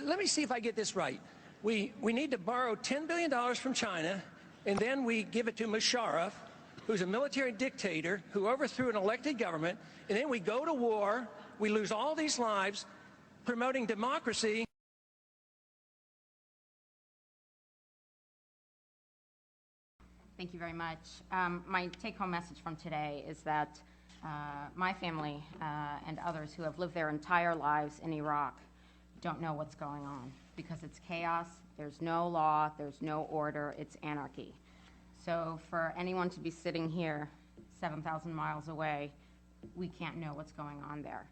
let me see if I get this right. We need to borrow $10 billion from China, and then we give it to Musharraf, who's a military dictator who overthrew an elected government, and then we go to war, we lose all these lives promoting democracy. Thank you very much. My take-home message from today is that my family and others who have lived their entire lives in Iraq don't know what's going on because it's chaos, there's no law, there's no order, it's anarchy. So for anyone to be sitting here 7,000 miles away, we can't know what's going on there.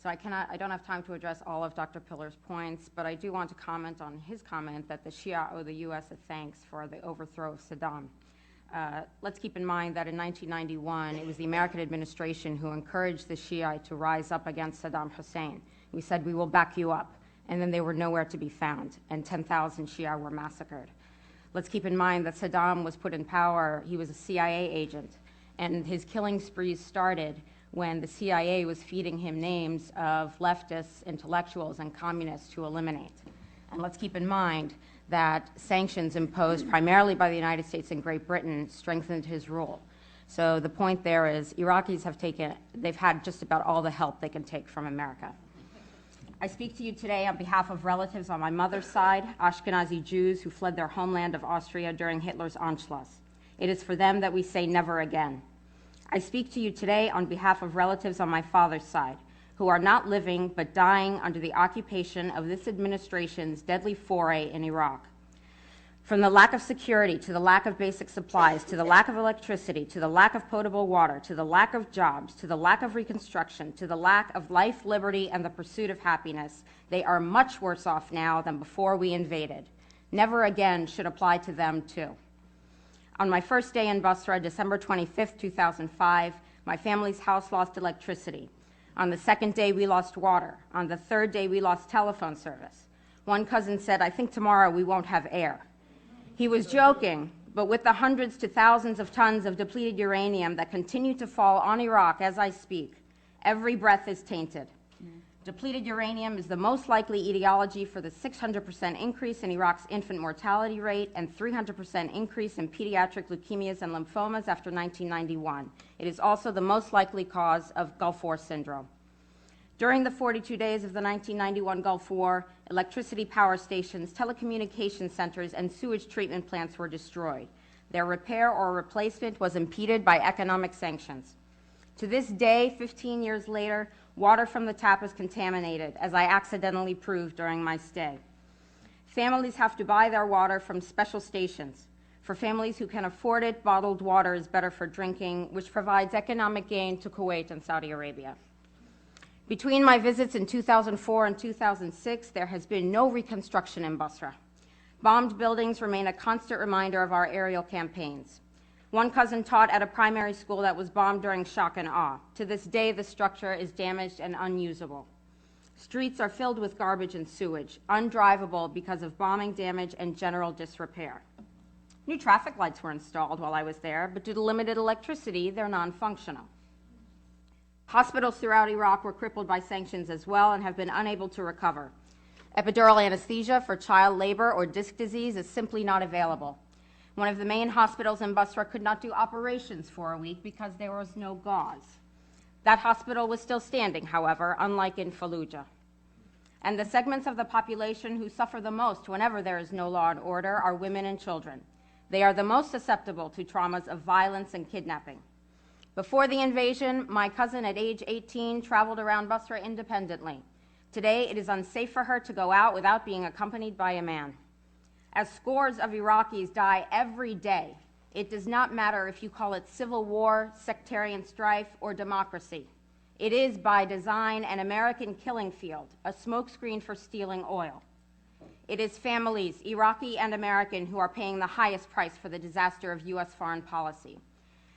So I don't have time to address all of Dr. Pillar's points, but I do want to comment on his comment that the Shia owe the U.S. a thanks for the overthrow of Saddam. Let's keep in mind that in 1991, it was the American administration who encouraged the Shia to rise up against Saddam Hussein. We said, we will back you up. And then they were nowhere to be found, and 10,000 Shia were massacred. Let's keep in mind that Saddam was put in power. He was a CIA agent, and his killing sprees started when the CIA was feeding him names of leftists, intellectuals, and communists to eliminate. And let's keep in mind that sanctions imposed primarily by the United States and Great Britain strengthened his rule. So the point there is Iraqis they've had just about all the help they can take from America. I speak to you today on behalf of relatives on my mother's side, Ashkenazi Jews who fled their homeland of Austria during Hitler's Anschluss. It is for them that we say never again. I speak to you today on behalf of relatives on my father's side, who are not living but dying under the occupation of this administration's deadly foray in Iraq. From the lack of security to the lack of basic supplies, to the lack of electricity, to the lack of potable water, to the lack of jobs, to the lack of reconstruction, to the lack of life, liberty, and the pursuit of happiness, they are much worse off now than before we invaded. Never again should apply to them too. On my first day in Basra, December 25th, 2005, my family's house lost electricity. On the second day, we lost water. On the third day, we lost telephone service. One cousin said, I think tomorrow we won't have air. He was joking, but with the hundreds to thousands of tons of depleted uranium that continue to fall on Iraq as I speak, every breath is tainted. Depleted uranium is the most likely etiology for the 600% increase in Iraq's infant mortality rate and 300% increase in pediatric leukemias and lymphomas after 1991. It is also the most likely cause of Gulf War syndrome. During the 42 days of the 1991 Gulf War, electricity power stations, telecommunication centers, and sewage treatment plants were destroyed. Their repair or replacement was impeded by economic sanctions. To this day, 15 years later, water from the tap is contaminated, as I accidentally proved during my stay. Families have to buy their water from special stations. For families who can afford it, bottled water is better for drinking, which provides economic gain to Kuwait and Saudi Arabia. Between my visits in 2004 and 2006, there has been no reconstruction in Basra. Bombed buildings remain a constant reminder of our aerial campaigns. One cousin taught at a primary school that was bombed during shock and awe. To this day, the structure is damaged and unusable. Streets are filled with garbage and sewage, undrivable because of bombing damage and general disrepair. New traffic lights were installed while I was there, but due to limited electricity, they're non-functional. Hospitals throughout Iraq were crippled by sanctions as well and have been unable to recover. Epidural anesthesia for child labor or disc disease is simply not available. One of the main hospitals in Basra could not do operations for a week because there was no gauze. That hospital was still standing, however, unlike in Fallujah. And the segments of the population who suffer the most whenever there is no law and order are women and children. They are the most susceptible to traumas of violence and kidnapping. Before the invasion, my cousin at age 18 traveled around Basra independently. Today, it is unsafe for her to go out without being accompanied by a man. As scores of Iraqis die every day, it does not matter if you call it civil war, sectarian strife, or democracy. It is, by design, an American killing field, a smokescreen for stealing oil. It is families, Iraqi and American, who are paying the highest price for the disaster of U.S. foreign policy.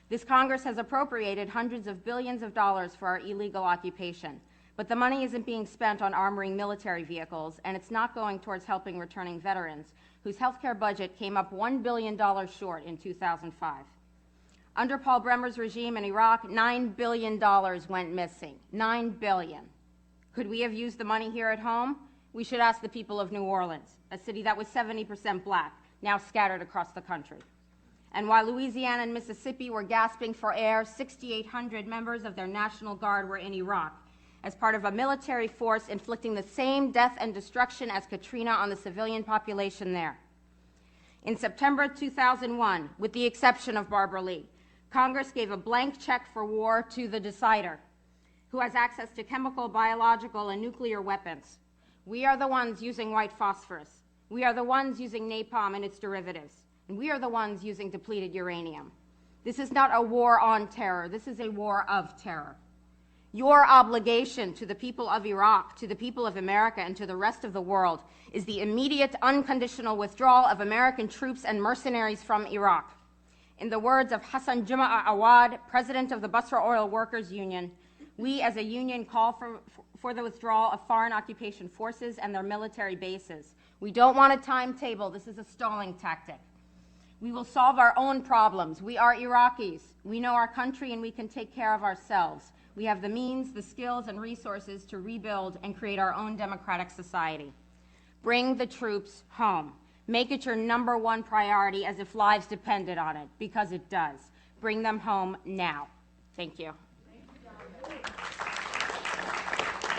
This Congress has appropriated hundreds of billions of dollars for our illegal occupation, but the money isn't being spent on armoring military vehicles, and it's not going towards helping returning veterans, whose healthcare budget came up $1 billion short in 2005. Under Paul Bremer's regime in Iraq, $9 billion went missing. $9 billion. Could we have used the money here at home? We should ask the people of New Orleans, a city that was 70% black, now scattered across the country. And while Louisiana and Mississippi were gasping for air, 6,800 members of their National Guard were in Iraq as part of a military force inflicting the same death and destruction as Katrina on the civilian population there. In September 2001, with the exception of Barbara Lee, Congress gave a blank check for war to the decider, who has access to chemical, biological, and nuclear weapons. We are the ones using white phosphorus. We are the ones using napalm and its derivatives. And we are the ones using depleted uranium. This is not a war on terror. This is a war of terror. Your obligation to the people of Iraq, to the people of America, and to the rest of the world is the immediate, unconditional withdrawal of American troops and mercenaries from Iraq. In the words of Hassan Juma'a Awad, president of the Basra Oil Workers Union, we as a union call for the withdrawal of foreign occupation forces and their military bases. We don't want a timetable. This is a stalling tactic. We will solve our own problems. We are Iraqis. We know our country and we can take care of ourselves. We have the means, the skills, and resources to rebuild and create our own democratic society. Bring the troops home. Make it your #1 priority as if lives depended on it, because it does. Bring them home now. Thank you.